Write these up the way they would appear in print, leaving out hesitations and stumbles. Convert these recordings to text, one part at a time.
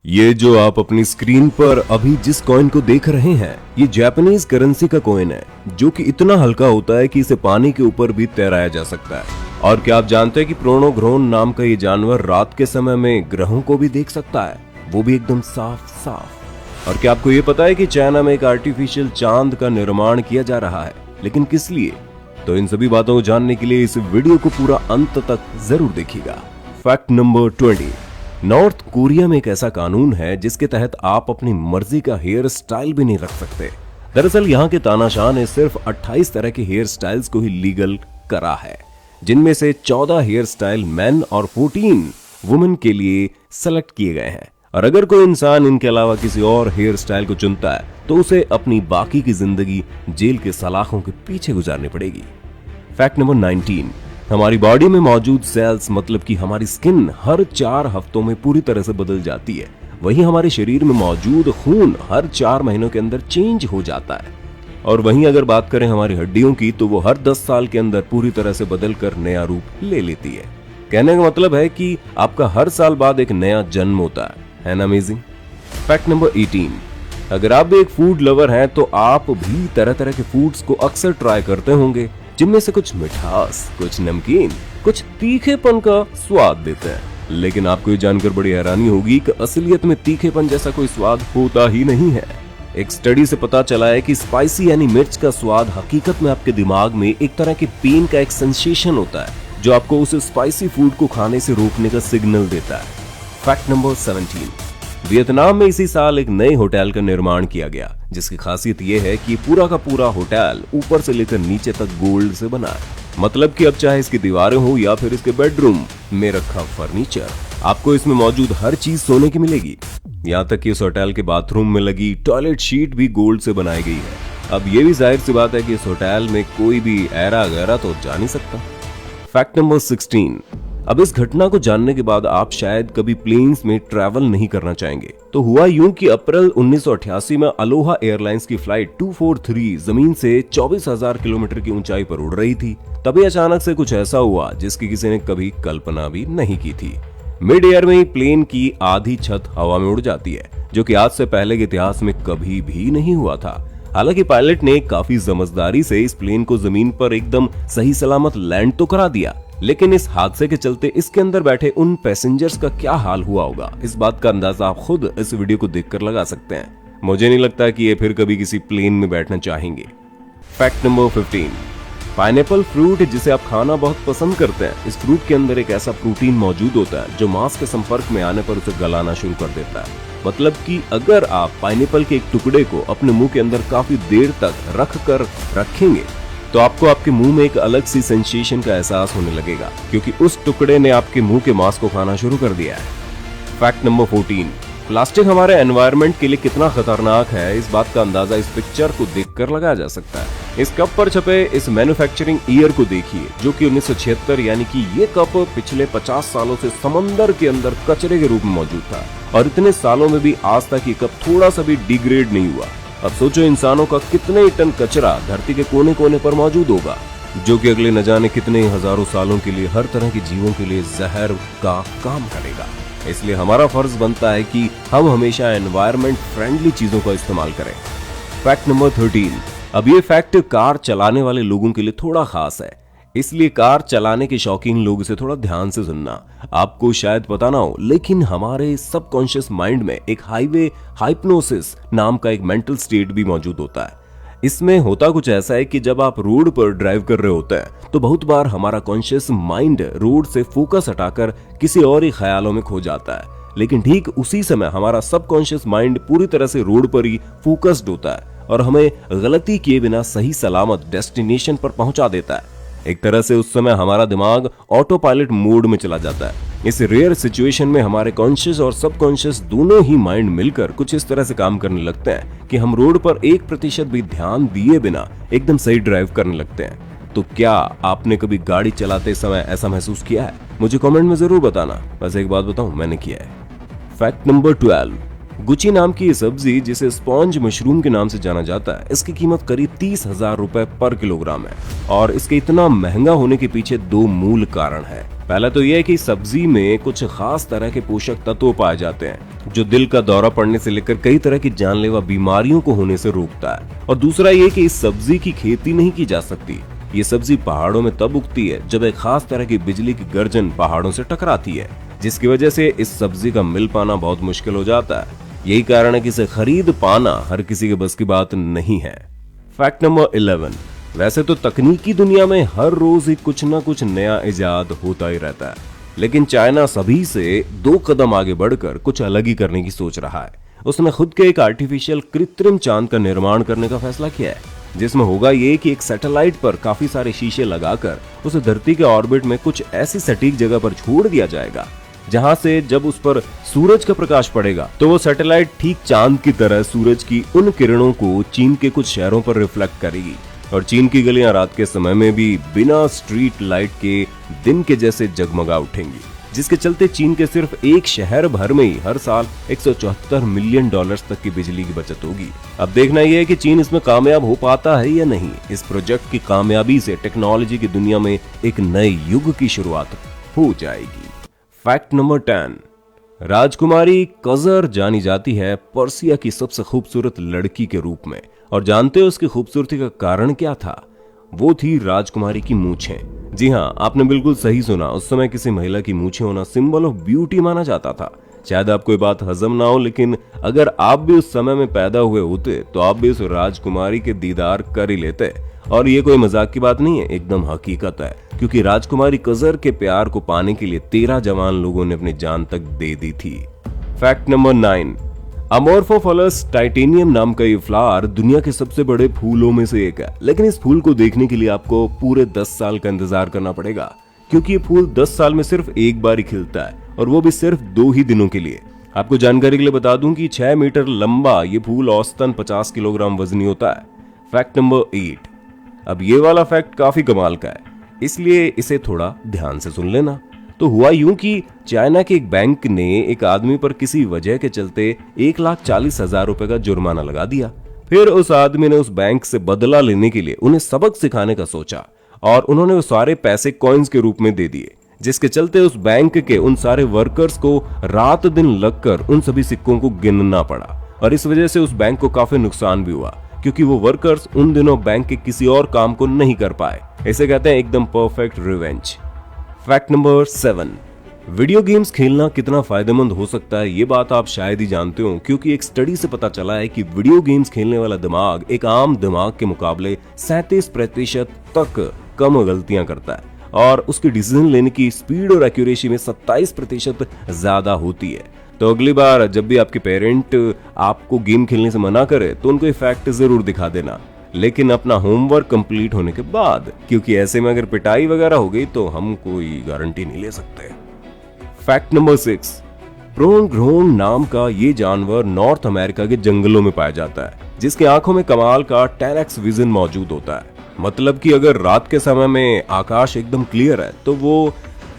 ये जो आप अपनी स्क्रीन पर अभी जिस कॉइन को देख रहे हैं, ये जापानीज करेंसी का कॉइन है जो कि इतना हल्का होता है कि इसे पानी के ऊपर भी तैराया जा सकता है। और क्या आप जानते हैं कि प्रोनोग्रोन नाम का ये जानवर रात के समय में ग्रहों को भी देख सकता है, वो भी एकदम साफ साफ। और क्या आपको ये पता है कि चाइना में एक आर्टिफिशियल चांद का निर्माण किया जा रहा है, लेकिन किस लिए? तो इन सभी बातों को जानने के लिए इस वीडियो को पूरा अंत तक जरूर देखिएगा। Fact number 20। नॉर्थ कोरिया में एक ऐसा कानून है जिसके तहत आप अपनी मर्जी का हेयर स्टाइल भी नहीं रख सकते। दरअसल यहाँ के तानाशाह ने सिर्फ 28 तरह के हेयर स्टाइल्स को ही लीगल करा है, जिनमें से 14 हेयर स्टाइल मेन और 14 वुमेन के लिए सेलेक्ट किए गए हैं। और अगर कोई इंसान इनके अलावा किसी और हेयर स्टाइल को चुनता है तो उसे अपनी बाकी की जिंदगी जेल के सलाखों के पीछे गुजारनी पड़ेगी। Fact number 19। हमारी बॉडी में मौजूद सेल्स मतलब कि हमारी स्किन हर 4 हफ्तों में पूरी तरह से बदल जाती है। वहीं हमारे शरीर में मौजूद खून हर 4 महीनों के अंदर चेंज हो जाता है। और वहीं अगर बात करें हमारी हड्डियों की, तो वो हर 10 साल के अंदर पूरी तरह से बदल कर नया रूप ले लेती है। कहने का मतलब है कि आपका हर साल बाद एक नया जन्म होता है ना अमेजिंग। Fact number 18। अगर आप भी एक फूड लवर हैं तो आप भी तरह तरह के फूड्स को अक्सर ट्राई करते होंगे, जिनमें से कुछ मिठास, कुछ नमकीन, कुछ तीखेपन का स्वाद देते हैं। लेकिन आपको ये जानकर बड़ी हैरानी होगी कि असलियत में तीखेपन जैसा कोई स्वाद होता ही नहीं है। एक स्टडी से पता चला है कि स्पाइसी यानी मिर्च का स्वाद हकीकत में आपके दिमाग में एक तरह के पेन का एक सेंसेशन होता है, जो आपको उस स्पाइसी फूड को खाने से रोकने का सिग्नल देता है। Fact number 17। वियतनाम में इसी साल एक नए होटल का निर्माण किया गया, जिसकी खासियत यह है कि पूरा का पूरा होटल ऊपर से लेकर नीचे तक गोल्ड से बना है। मतलब कि अब चाहे इसकी दीवारें हो या फिर इसके बेडरूम में रखा फर्नीचर, आपको इसमें मौजूद हर चीज सोने की मिलेगी। यहाँ तक कि इस होटल के बाथरूम में लगी टॉयलेट शीट भी गोल्ड से बनाई गई है। अब ये भी जाहिर सी बात है कि इस होटल में कोई भी ऐरा गैरा तो जा नहीं सकता। Fact number 16। अब इस घटना को जानने के बाद आप शायद कभी प्लेन्स में ट्रैवल नहीं करना चाहेंगे। तो हुआ यूं कि अप्रैल 1988 में अलोहा एयरलाइंस की फ्लाइट 243 जमीन से 24,000 किलोमीटर की ऊंचाई पर उड़ रही थी। तभी अचानक से कुछ ऐसा हुआ जिसकी किसी ने कभी कल्पना भी नहीं की थी। मिड एयर में ही प्लेन की आधी छत हवा में उड़ जाती है, जो कि आज से पहले के इतिहास में कभी भी नहीं हुआ था। हालांकि पायलट ने काफी समझदारी से इस प्लेन को जमीन पर एकदम सही सलामत लैंड तो करा दिया, लेकिन इस हादसे के चलते इसके अंदर बैठे उन पैसेंजर्स का क्या हाल हुआ होगा, इस बात का अंदाजा आप खुद इस वीडियो को देखकर लगा सकते हैं। मुझे नहीं लगता कि ये फिर कभी किसी प्लेन में बैठना चाहेंगे। Fact number 15। पाइनएप्पल फ्रूट जिसे आप खाना बहुत पसंद करते हैं, इस फ्रूट के अंदर एक ऐसा प्रोटीन मौजूद होता है जो मांस के संपर्क में आने पर उसे गलाना शुरू कर देता है। मतलब कि अगर आप पाइनएप्पल के एक टुकड़े को अपने मुंह के अंदर काफी देर तक रखेंगे तो आपको आपके मुंह में एक अलग सी सेंसेशन का एहसास होने लगेगा, क्योंकि उस टुकड़े ने आपके मुंह के मांस को खाना शुरू कर दिया है। Fact number 14। प्लास्टिक हमारे एनवायरनमेंट के लिए कितना खतरनाक है, इस बात का अंदाजा इस पिक्चर को देखकर लगाया जा सकता है। इस कप पर छपे इस मैन्युफैक्चरिंग ईयर को देखिए, जो कि 1976, यानी कि ये कप पिछले 50 सालों से समंदर के अंदर कचरे के रूप में मौजूद था, और इतने सालों में भी आज तक ये कप थोड़ा सा भी डिग्रेड नहीं हुआ। अब सोचो इंसानों का कितने ही टन कचरा धरती के कोने कोने पर मौजूद होगा, जो कि अगले न जाने कितने हजारों सालों के लिए हर तरह के जीवों के लिए जहर का काम करेगा। इसलिए हमारा फर्ज बनता है कि हम हमेशा एनवायरनमेंट फ्रेंडली चीजों का इस्तेमाल करें। Fact number 13। अब ये फैक्ट कार चलाने वाले लोगों के लिए थोड़ा खास है, इसलिए कार चलाने के शौकीन लोग इसे थोड़ा ध्यान से सुनना। आपको शायद पता ना हो, लेकिन हमारे सबकॉन्शियस माइंड में एक हाईवे हाइप्नोसिस नाम का एक मेंटल स्टेट भी मौजूद होता है। इसमें होता कुछ ऐसा है कि जब आप रोड पर ड्राइव कर रहे होते हैं तो बहुत बार हमारा कॉन्शियस माइंड रोड से फोकस हटाकर किसी और ही ख्यालों में खो जाता है, लेकिन ठीक उसी समय हमारा सबकॉन्शियस माइंड पूरी तरह से रोड पर ही फोकस्ड होता है और हमें गलती किए बिना सही सलामत डेस्टिनेशन पर पहुंचा देता है। एक तरह से उस समय हमारा दिमाग ऑटो पायलट मोड में चला जाता है। इस रेयर सिचुएशन में हमारे कॉन्शियस और सबकॉन्शियस दोनों ही माइंड मिलकर कुछ इस तरह से काम करने लगते हैं कि हम रोड पर 1% भी ध्यान दिए बिना एकदम सही ड्राइव करने लगते हैं। तो क्या आपने कभी गाड़ी चलाते समय ऐसा महसूस किया है? मुझे कमेंट में जरूर बताना। बस एक बात बताऊं, मैंने किया है। Fact number 12। गुची नाम की ये सब्जी, जिसे स्पॉन्ज मशरूम के नाम से जाना जाता है, इसकी कीमत करीब 30,000 रुपए पर किलोग्राम है। और इसके इतना महंगा होने के पीछे दो मूल कारण है। पहला तो यह है कि सब्जी में कुछ खास तरह के पोषक तत्व पाए जाते हैं जो दिल का दौरा पड़ने से लेकर कई तरह की जानलेवा बीमारियों को होने से रोकता है। और दूसरा ये कि इस सब्जी की खेती नहीं की जा सकती। ये सब्जी पहाड़ों में तब उगती है जब एक खास तरह की बिजली की गर्जन पहाड़ों से टकराती है, जिसकी वजह से इस सब्जी का मिल पाना बहुत मुश्किल हो जाता है। यही कारण है कि इसे खरीद पाना हर किसी के बस की बात नहीं है। Fact number 11। वैसे तो तकनीकी दुनिया में हर रोज ही कुछ ना कुछ नया इजाद होता ही रहता है, लेकिन चाइना सभी से 2 कदम आगे बढ़कर कुछ अलग ही करने की सोच रहा है। उसने खुद के एक आर्टिफिशियल कृत्रिम चांद का निर्माण करने का फैसला किया है, जिसमें होगा ये कि एक सैटेलाइट पर काफी सारे शीशे लगाकर उसे धरती के ऑर्बिट में कुछ ऐसी सटीक जगह पर छोड़ दिया जाएगा जहां से जब उस पर सूरज का प्रकाश पड़ेगा तो वो सैटेलाइट ठीक चांद की तरह सूरज की उन किरणों को चीन के कुछ शहरों पर रिफ्लेक्ट करेगी। और चीन की गलियां रात के समय में भी बिना स्ट्रीट लाइट के दिन के जैसे जगमगा उठेंगी, जिसके चलते चीन के सिर्फ एक शहर भर में ही हर साल 174 मिलियन डॉलर्स तक की बिजली की बचत होगी। अब देखना यह है कि चीन इसमें कामयाब हो पाता है या नहीं। इस प्रोजेक्ट की कामयाबी से टेक्नोलॉजी की दुनिया में एक नए युग की शुरुआत हो जाएगी। Fact number 10। राजकुमारी कजर जानी जाती है पर्सिया की सबसे खूबसूरत लड़की के रूप में। और जानते हो उसकी खूबसूरती का कारण क्या था? वो थी राजकुमारी की मूछें। जी हाँ, आपने बिल्कुल सही सुना। उस समय किसी महिला की मूछें होना सिंबल ऑफ ब्यूटी माना जाता था। शायद आपको ये बात हजम ना हो, लेकिन अगर आप भी उस समय में पैदा हुए होते तो आप भी उस राजकुमारी के दीदार कर ही लेते। और ये कोई मजाक की बात नहीं है, एकदम हकीकत है, क्योंकि राजकुमारी कजर के प्यार को पाने के लिए 13 जवान लोगों ने अपनी जान तक दे दी थी। Fact number 9। अमोर्फोफॉलस टाइटेनियम नाम का ये फ्लावर दुनिया के सबसे बड़े फूलों में से एक है, लेकिन इस फूल को देखने के लिए आपको पूरे 10 साल का इंतजार करना पड़ेगा, क्योंकि ये फूल 10 साल में सिर्फ एक बार ही खिलता है, और वो भी सिर्फ 2 ही दिनों के लिए। आपको जानकारी के लिए बता दूं कि 6 मीटर लंबा ये फूल औसतन 50 किलोग्राम वजनी होता है। Fact number 8। अब ये वाला फैक्ट काफी कमाल का है, इसलिए इसे थोड़ा ध्यान से सुन लेना। तो हुआ यूं कि चाइना के एक बैंक ने एक आदमी पर किसी वजह के चलते 1,40,000 रुपए का जुर्माना लगा दिया। फिर उस आदमी ने उस बैंक से बदला लेने के लिए उन्हें सबक सिखाने का सोचा, और उन्होंने वो सारे पैसे कॉइन्स के रूप में दे दिए, जिसके चलते उस बैंक के उन सारे वर्कर्स को रात दिन लगकर उन सभी सिक्कों को गिनना पड़ा। और इस वजह से उस बैंक को काफी नुकसान भी हुआ, क्योंकि वो वर्कर्स उन दिनों बैंक के किसी और काम को नहीं कर पाए। इसे कहते हैं एकदम perfect revenge. Fact number 7। Video games खेलना कितना फायदेमंद हो सकता है ये बात आप शायद ही जानते हो, क्योंकि एक स्टडी से पता चला है कि वीडियो गेम्स खेलने वाला दिमाग एक आम दिमाग के मुकाबले 37% तक कम गलतियां करता है, और उसकी डिसीजन लेने की स्पीड और एक्यूरेसी में 27% ज्यादा होती है। तो अगली बार जब भी आपके पेरेंट आपको गेम खेलने से मना करे तो उनको ये फैक्ट जरूर दिखा देना, लेकिन अपना होमवर्क कंप्लीट होने के बाद, क्योंकि ऐसे में अगर पिटाई वगैरह हो गई तो हम कोई गारंटी नहीं ले सकते। Fact number 6। प्रोनग्रोन नाम का ये जानवर नॉर्थ अमेरिका के जंगलों में पाया जाता है, जिसकी आंखों में कमाल का 10x विजन मौजूद होता है। मतलब कि अगर रात के समय में आकाश एकदम क्लियर है तो वो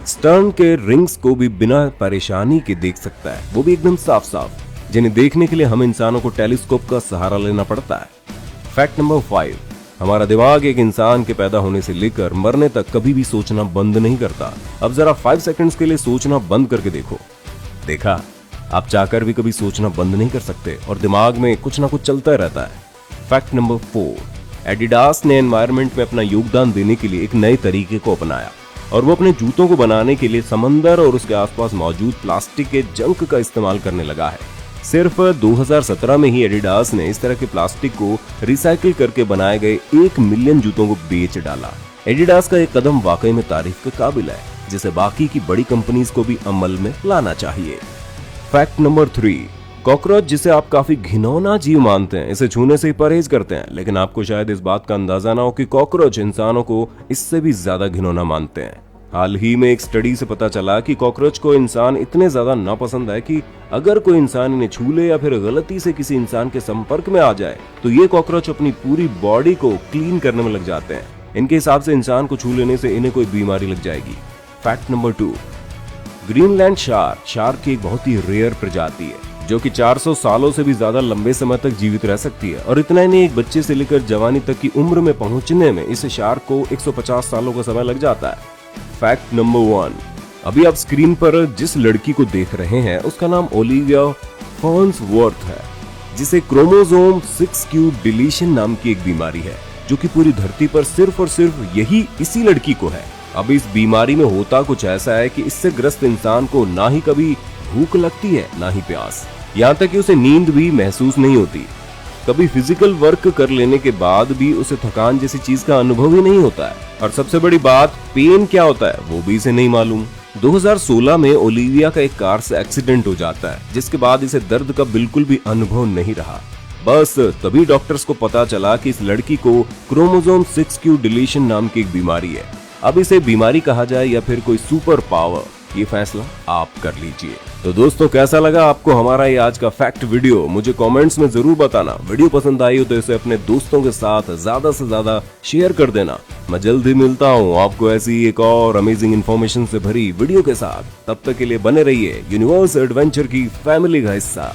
स्टर्न के रिंग्स को भी बिना परेशानी के देख सकता है, वो भी एकदम साफ साफ, जिन्हें देखने के लिए हम इंसानों को टेलीस्कोप का सहारा लेना पड़ता है। Fact number 5। हमारा दिमाग एक इंसान के पैदा होने से लेकर मरने तक कभी भी सोचना बंद नहीं करता। अब जरा 5 सेकंड्स के लिए सोचना बंद करके देखो। देखा, आप चाहकर भी कभी सोचना बंद नहीं कर सकते, और दिमाग में कुछ ना कुछ चलता रहता है। Fact number 4। एडिडास ने एनवायरनमेंट में अपना योगदान देने के लिए एक नए तरीके को अपनाया, और वो अपने जूतों को बनाने के लिए समंदर और उसके आसपास मौजूद प्लास्टिक के जंक का इस्तेमाल करने लगा है। सिर्फ 2017 में ही एडिडास ने इस तरह के प्लास्टिक को रिसाइकिल करके बनाए गए 1 मिलियन जूतों को बेच डाला। एडिडास का एक कदम वाकई में तारीफ के काबिल है, जिसे बाकी की बड़ी कंपनीज को भी अमल में लाना चाहिए। Fact number 3। कॉकरोच, जिसे आप काफी घिनौना जीव मानते हैं, इसे छूने से ही परहेज करते हैं, लेकिन आपको शायद इस बात का अंदाजा ना हो कि कॉकरोच इंसानों को इससे भी ज्यादा घिनौना मानते हैं। हाल ही में एक स्टडी से पता चला कि कॉकरोच को इंसान इतने ज्यादा नापसंद है कि अगर कोई इंसान इन्हें छू ले या फिर गलती से किसी इंसान के संपर्क में आ जाए तो ये कॉकरोच अपनी पूरी बॉडी को क्लीन करने में लग जाते हैं। इनके हिसाब से इंसान को छू लेने से इन्हें कोई बीमारी लग जाएगी। Fact number 2। ग्रीनलैंड शार्क की एक बहुत ही रेयर प्रजाति है, जो कि 400 सालों से भी ज्यादा लंबे समय तक जीवित रह सकती है। और इतना ही नहीं, एक बच्चे से लेकर जवानी तक की उम्र में पहुंचने में इस शार्क को 150 सालों का समय लग जाता है। फैक्ट नंबर 1, अभी आप स्क्रीन पर जिस लड़की को देख रहे हैं उसका नाम ओलिविया फर्न्सवर्थ है, जिसे क्रोमोसोम 6q डिलीशन नाम की एक बीमारी है, जो कि पूरी धरती पर सिर्फ और सिर्फ यही इसी लड़की को है। अब इस बीमारी में होता कुछ ऐसा है कि इससे ग्रस्त इंसान को ना ही कभी भूख लगती है ना ही प्यास, यहाँ तक कि उसे नींद भी महसूस नहीं होती। कभी फिजिकल वर्क कर लेने के बाद भी उसे थकान जैसी चीज का अनुभव ही नहीं होता है। और सबसे बड़ी बात, पेन क्या होता है वो भी इसे नहीं मालूम। 2016 में ओलिविया का एक कार से एक्सीडेंट हो जाता है, जिसके बाद इसे दर्द का बिल्कुल भी अनुभव नहीं रहा। बस तभी डॉक्टर्स को पता चला कि इस लड़की को क्रोमोसोम 6q डिलीशन नाम की एक बीमारी है। अब इसे बीमारी कहा जाए या फिर कोई सुपर पावर, ये फैसला आप कर लीजिए। तो दोस्तों, कैसा लगा आपको हमारा ये आज का फैक्ट वीडियो, मुझे कमेंट्स में जरूर बताना। वीडियो पसंद आई हो तो इसे अपने दोस्तों के साथ ज्यादा से ज्यादा शेयर कर देना। मैं जल्दी मिलता हूँ आपको ऐसी एक और अमेजिंग इन्फॉर्मेशन से भरी वीडियो के साथ। तब तक के लिए बने रहिए यूनिवर्स एडवेंचर की फैमिली का हिस्सा।